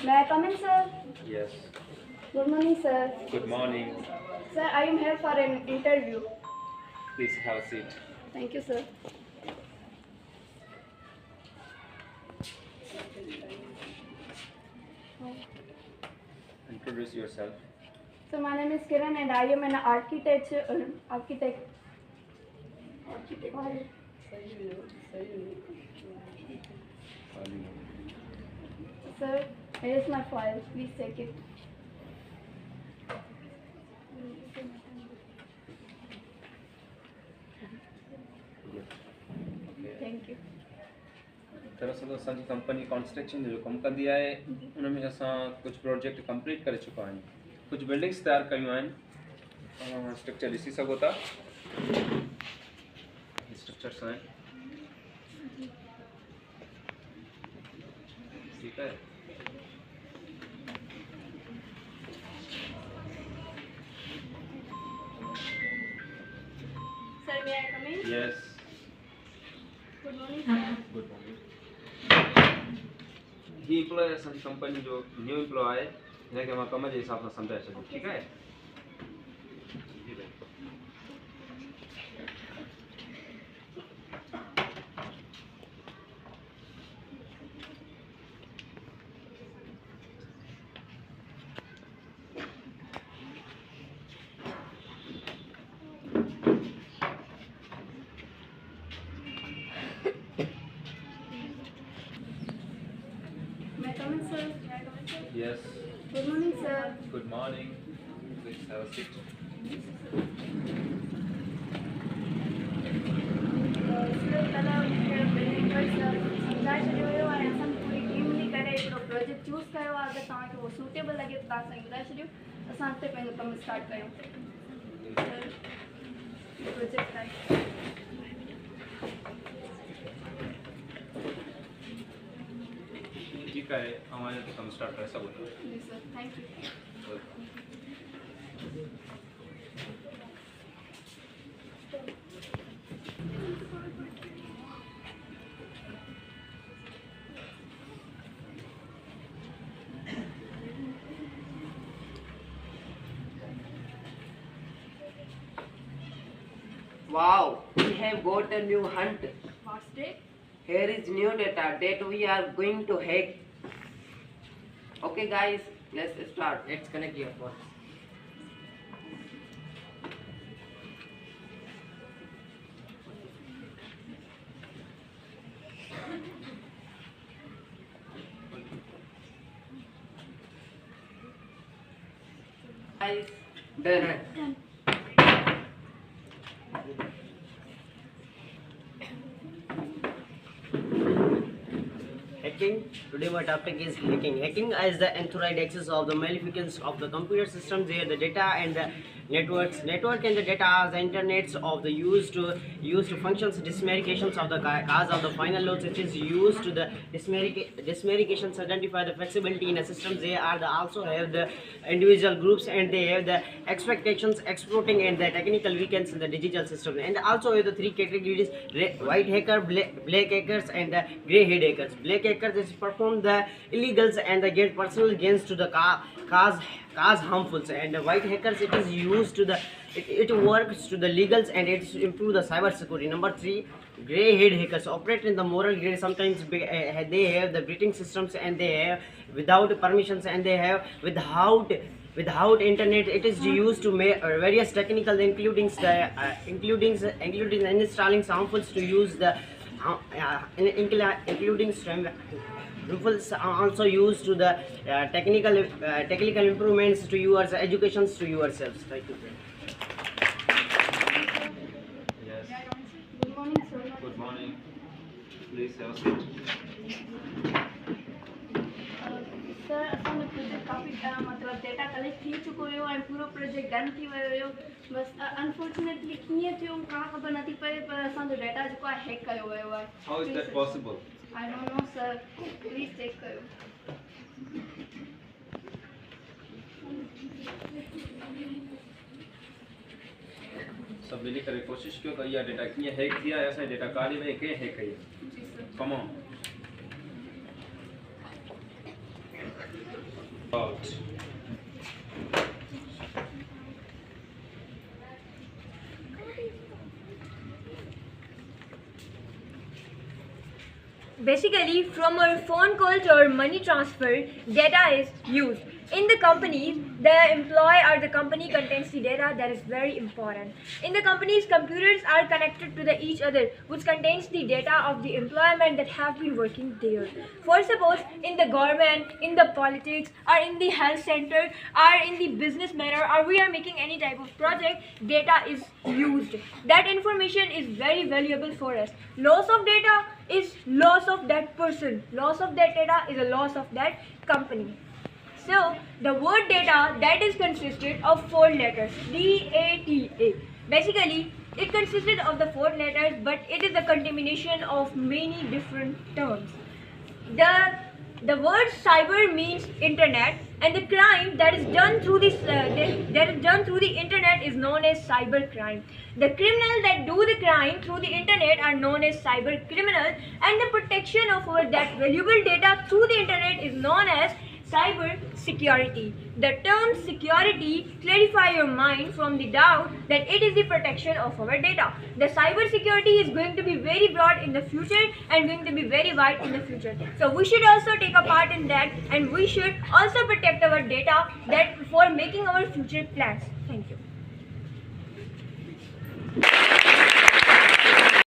May I come in, sir? Yes. Good morning, sir. Good morning. Sir, I am here for an interview. Please have a seat. Thank you, sir. Introduce yourself. So my name is Kiran and I am an architect. Sir, here is my file. Please take it. Thank you. दरअसल असांजी company construction जो कमु कंदी आहे उनमें असां कुझु project complete करे चुका आहियूं, कुझु बिल्डिंग्स तयारु कयूं आहिनि। तव्हां स्ट्रक्चर ॾिसी सघो था, स्ट्रक्चर्स आहिनि। ठीकु आहे। Sir, may I come in? Yes, Good morning, sir. Good morning. He employ असांजी कंपनी जो न्यू एम्प्लॉय आहे, हिनखे मां कम जे हिसाब सां सम्झाए छॾियो। ठीकु आहे। जी भाई। May I come in, sir? May I come in, sir? Yes. Good morning, sir. Good morning. Please have a seat. Sir, पहिला मूंखे बिल्डिंग पर सम्झाए छॾियो हुयो ऐं असां पूरी टीम मिली करे हिकिड़ो प्रोजेक्ट चूज़ कयो आहे। अगरि तव्हांखे उहो सूटेबल लॻे त तव्हां असांखे ॿुधाए छॾियो, असां हुते पंहिंजो कमु स्टार्ट कयूं। प्रोजेक्ट आहे। ठीकु आहे, ऐं हाणे त कमु स्टार्ट करे सघो था। जी sir, thank you. Wow, we have got a new hunt. What's it? Here is new data that we are going to hack. Okay guys, let's start. Let's connect your phone. Guys, done. Hacking. Today my topic is hacking. Hacking is the unauthorized access of the modifications of the computer systems where the data and the network and the data are the internets of the used to functions dismarications of the cause of the final loads. It is used to the dismarications identify the flexibility in a system. They are the also have the individual groups and they have the expectations exploiting and the technical weakness in the digital system. And also have the three categories: white hacker, black hackers, and the grey head hackers. Black hackers is perform the illegals and the get personal gains to the cause harmful, and the white hackers it is used to the it works to the legals and it improve the cyber security. Number 3, grey head hackers operate in the moral grey. Sometimes they have the breathing systems and they have without permissions and they have without internet. It is used to make various technical including installing samples to use the including Ruffles are also used to the technical improvements to yours educations to yourselves. Thank you. Yes. Good morning, sir. Good morning. Please have a seat. Sir, असांजो project काफ़ी मतलब data collect थी चुको हुयो ऐं पूरो project done थी वियो हुयो। बसि अनफॉर्चुनेटली कीअं थियो का ख़बर नथी पए, पर असांजो डेटा जेको आहे हैक कयो वियो आहे। How is that possible? I don't know sir, please check कयो। सब मिली करे कोशिश कयो त इहा डेटा कीअं हैक थी आहे, असांजी डेटा काॾे वई, कंहिं हैक कई आहे। जी sir. Come on. Out. Basically, from our phone calls or money transfer, data is used. In the companies, the employee or the company contains the data that is very important. In the companies, computers are connected to each other, which contains the data of the employment that have been working there. For suppose, in the government, in the politics, or in the health center, or in the business matter, or we are making any type of project, data is used. That information is very valuable for us. Loss of data is loss of that person. Loss of that data is a loss of that company. So, the word data that is consisted of 4 letters, D-A-T-A. Basically, it consisted of the 4 letters, but it is a combination of many different terms. The word cyber means internet, and the crime that is done through this the internet is known as cyber crime. The criminals that do the crime through the internet are known as cyber criminals, and the protection of our that valuable data through the internet is known as cyber security. The term security clarify your mind from the doubt that it is the protection of our data. The cyber security is going to be very broad in the future and going to be very wide in the future. So we should also take a part in that, and we should also protect our data that for making our future plans. Thank you.